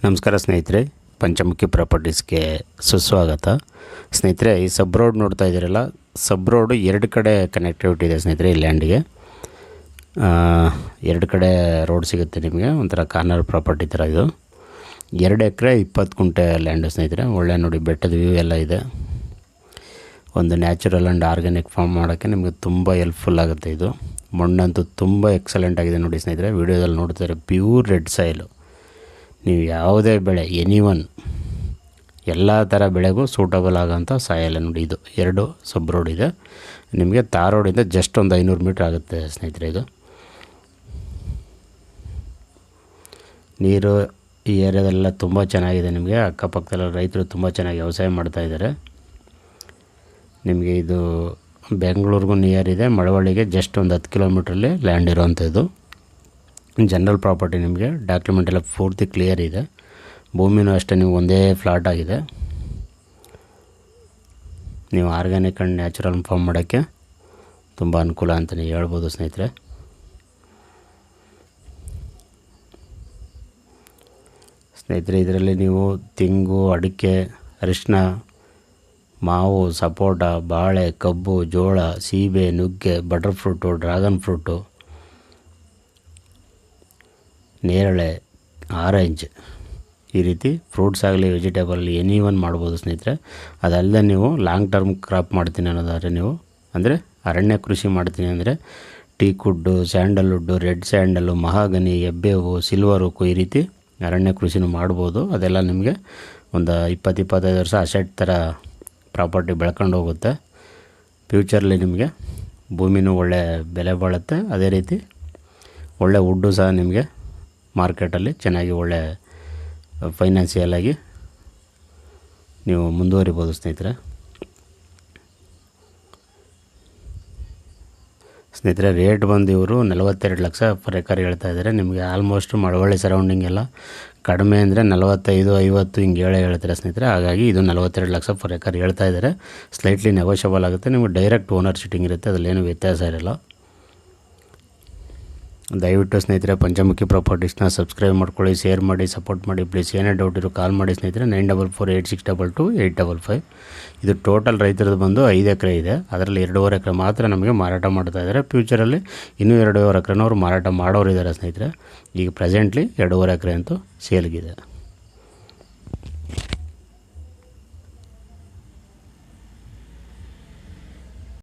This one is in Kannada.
ನಮಸ್ಕಾರ ಸ್ನೇಹಿತರೆ, ಪಂಚಮುಖಿ ಪ್ರಾಪರ್ಟೀಸ್ಗೆ ಸುಸ್ವಾಗತ. ಸ್ನೇಹಿತರೆ, ಈ ಸಬ್ ರೋಡ್ ನೋಡ್ತಾ ಇದ್ದೀರಲ್ಲ, ಸಬ್ ರೋಡು ಎರಡು ಕಡೆ ಕನೆಕ್ಟಿವಿಟಿ ಇದೆ ಸ್ನೇಹಿತರೆ. ಈ ಲ್ಯಾಂಡಿಗೆ ಎರಡು ಕಡೆ ರೋಡ್ ಸಿಗುತ್ತೆ ನಿಮಗೆ. ಒಂಥರ ಕಾರ್ನರ್ ಪ್ರಾಪರ್ಟಿ ಥರ ಇದು. 2 ಎಕರೆ 20 ಗುಂಟೆ ಲ್ಯಾಂಡು ಸ್ನೇಹಿತರೆ. ಒಳ್ಳೆ ನೋಡಿ, ಬೆಟ್ಟದ ವ್ಯೂ ಎಲ್ಲ ಇದೆ. ಒಂದು ನ್ಯಾಚುರಲ್ ಆ್ಯಂಡ್ ಆರ್ಗ್ಯಾನಿಕ್ ಫಾರ್ಮ್ ಮಾಡೋಕ್ಕೆ ನಿಮಗೆ ತುಂಬ ಹೆಲ್ಪ್ಫುಲ್ ಆಗುತ್ತೆ. ಇದು ಮಣ್ಣಂತೂ ತುಂಬ ಎಕ್ಸಲೆಂಟ್ ಆಗಿದೆ ನೋಡಿ ಸ್ನೇಹಿತರೆ. ವೀಡಿಯೋದಲ್ಲಿ ನೋಡ್ತಾರೆ, ಪ್ಯೂರ್ ರೆಡ್ ಸಾಯಿಲು. ನೀವು ಯಾವುದೇ ಬೆಳೆ, ಎಲ್ಲ ಥರ ಬೆಳೆಗೂ ಸೂಟಬಲ್ ಆಗೋಂಥ ಸಾಯಲ್ಲ ನೋಡಿ. ಇದು 2 ಸಬ್ ರೋಡ್ ಇದೆ ನಿಮಗೆ. ತಾರ್ ರೋಡಿಂದ ಜಸ್ಟ್ ಒಂದು 500 ಮೀಟ್ರ್ ಆಗುತ್ತೆ ಸ್ನೇಹಿತರೆ. ಇದು ನೀರು ಈ ಏರಿಯಾದೆಲ್ಲ ತುಂಬ ಚೆನ್ನಾಗಿದೆ ನಿಮಗೆ. ಅಕ್ಕಪಕ್ಕದಲ್ಲ ರೈತರು ತುಂಬ ಚೆನ್ನಾಗಿ ವ್ಯವಸಾಯ ಮಾಡ್ತಾಯಿದ್ದಾರೆ. ನಿಮಗೆ ಇದು ಬೆಂಗಳೂರಿಗೂ ನಿಯರ್ ಇದೆ. ಮಳವಳ್ಳಿಗೆ ಜಸ್ಟ್ ಒಂದು 10 ಕಿಲೋಮೀಟ್ರಲ್ಲಿ ಲ್ಯಾಂಡ್ ಇರೋವಂಥದ್ದು. General property. ನಿಮಗೆ ಡಾಕ್ಯುಮೆಂಟ್ ಎಲ್ಲ ಪೂರ್ತಿ ಕ್ಲಿಯರ್ ಇದೆ. ಭೂಮಿನೂ ಅಷ್ಟೇ, ನೀವು ಒಂದೇ ಫ್ಲಾಟ್ ಆಗಿದೆ. ನೀವು ಆರ್ಗ್ಯಾನಿಕ್ ಆ್ಯಂಡ್ ನ್ಯಾಚುರಲ್ ಫಾರ್ಮ್ ಮಾಡೋಕ್ಕೆ ತುಂಬ ಅನುಕೂಲ ಅಂತಲೇ ಹೇಳ್ಬೋದು ಸ್ನೇಹಿತರೆ. ಇದರಲ್ಲಿ ನೀವು ತೆಂಗು, ಅಡಿಕೆ, ಅರಿಶಿನ, ಮಾವು, ಸಪೋಟ, ಬಾಳೆ, ಕಬ್ಬು, ಜೋಳ, ಸೀಬೆ, ನುಗ್ಗೆ, ಬಟರ್ ಫ್ರೂಟು, ಡ್ರ್ಯಾಗನ್ ಫ್ರೂಟು, ನೇರಳೆ, ಆರೆಂಜ್, ಈ ರೀತಿ ಫ್ರೂಟ್ಸ್ ಆಗಲಿ ವೆಜಿಟೇಬಲ್ ಎನಿ ಒನ್ ಮಾಡ್ಬೋದು ಸ್ನೇಹಿತರೆ. ಅದಲ್ಲದೆ ನೀವು ಲಾಂಗ್ ಟರ್ಮ್ ಕ್ರಾಪ್ ಮಾಡ್ತೀನಿ ಅನ್ನೋದಾದರೆ, ನೀವು ಅಂದರೆ ಅರಣ್ಯ ಕೃಷಿ ಮಾಡ್ತೀನಿ ಅಂದರೆ teakwood, sandalwood, red sandal, mahogany, ಎಬ್ಬೇವು, ಸಿಲ್ವರ್ ಓಕು, ಈ ರೀತಿ ಅರಣ್ಯ ಕೃಷಿನೂ ಮಾಡ್ಬೋದು. ಅದೆಲ್ಲ ನಿಮಗೆ ಒಂದು 20-25 ವರ್ಷ ಅಸೆಟ್ ಥರ ಪ್ರಾಪರ್ಟಿ ಬೆಳ್ಕೊಂಡು ಹೋಗುತ್ತೆ. ಫ್ಯೂಚರ್ಲಿ ನಿಮಗೆ ಭೂಮಿನೂ ಒಳ್ಳೆ ಬೆಲೆ ಬಾಳುತ್ತೆ. ಅದೇ ರೀತಿ ಒಳ್ಳೆ ವುಡ್ಡು ಸಹ ನಿಮಗೆ ಮಾರ್ಕೆಟಲ್ಲಿ ಚೆನ್ನಾಗಿ ಒಳ್ಳೆ ಫೈನಾನ್ಸಿಯಲ್ ಆಗಿ ನೀವು ಮುಂದುವರಿಬೋದು ಸ್ನೇಹಿತರೆ. ರೇಟ್ ಬಂದು ಇವರು 42 ಲಕ್ಷ ಪರ್ ಎಕರ್ ಹೇಳ್ತಾ ಇದ್ದಾರೆ. ನಿಮಗೆ ಆಲ್ಮೋಸ್ಟ್ ಮಳವಳ್ಳಿ ಸರೌಂಡಿಂಗ್ ಎಲ್ಲ ಕಡಿಮೆ ಅಂದರೆ 45-50 ಹಿಂಗೆ ಹೇಳ್ತಾರೆ ಸ್ನೇಹಿತರೆ. ಹಾಗಾಗಿ ಇದು 42 ಲಕ್ಷ ಪರ್ ಎಕರ್ ಹೇಳ್ತಾ ಇದ್ದಾರೆ. ಸ್ಲೈಟ್ಲಿ ನೆಗೋಷಿಯಬಲ್ ಆಗುತ್ತೆ. ನಿಮಗೆ ಡೈರೆಕ್ಟ್ ಓನರ್ ಸಿಟ್ಟಿಂಗ್ ಇರುತ್ತೆ, ಅದರಲ್ಲೇನು ವ್ಯತ್ಯಾಸ ಇರಲ್ಲ. ದಯವಿಟ್ಟು ಸ್ನೇಹಿತರೆ, ಪಂಚಮುಖಿ ಪ್ರಾಪರ್ಟೀಸ್ನ ಸಬ್ಸ್ಕ್ರೈಬ್ ಮಾಡ್ಕೊಳ್ಳಿ, ಶೇರ್ ಮಾಡಿ, ಸಪೋರ್ಟ್ ಮಾಡಿ ಪ್ಲೀಸ್. ಏನೇ ಡೌಟ್ ಇರೋ ಕಾಲ್ ಮಾಡಿ ಸ್ನೇಹಿತರೆ. 9448622855. ಇದು ಟೋಟಲ್ ರೈತರದ್ದು ಬಂದು 5 ಎಕರೆ ಇದೆ. ಅದರಲ್ಲಿ 2.5 ಎಕರೆ ಮಾತ್ರ ನಮಗೆ ಮಾರಾಟ ಮಾಡ್ತಾ ಇದ್ದಾರೆ. ಫ್ಯೂಚರಲ್ಲಿ ಇನ್ನೂ 2.5 ಎಕರೆನವರು ಮಾರಾಟ ಮಾಡೋರು ಇದ್ದಾರೆ ಸ್ನೇಹಿತರೆ. ಈಗ ಪ್ರೆಸೆಂಟ್ಲಿ 2.5 ಎಕರೆ ಅಂತೂ ಸೇಲ್ಗಿದೆ.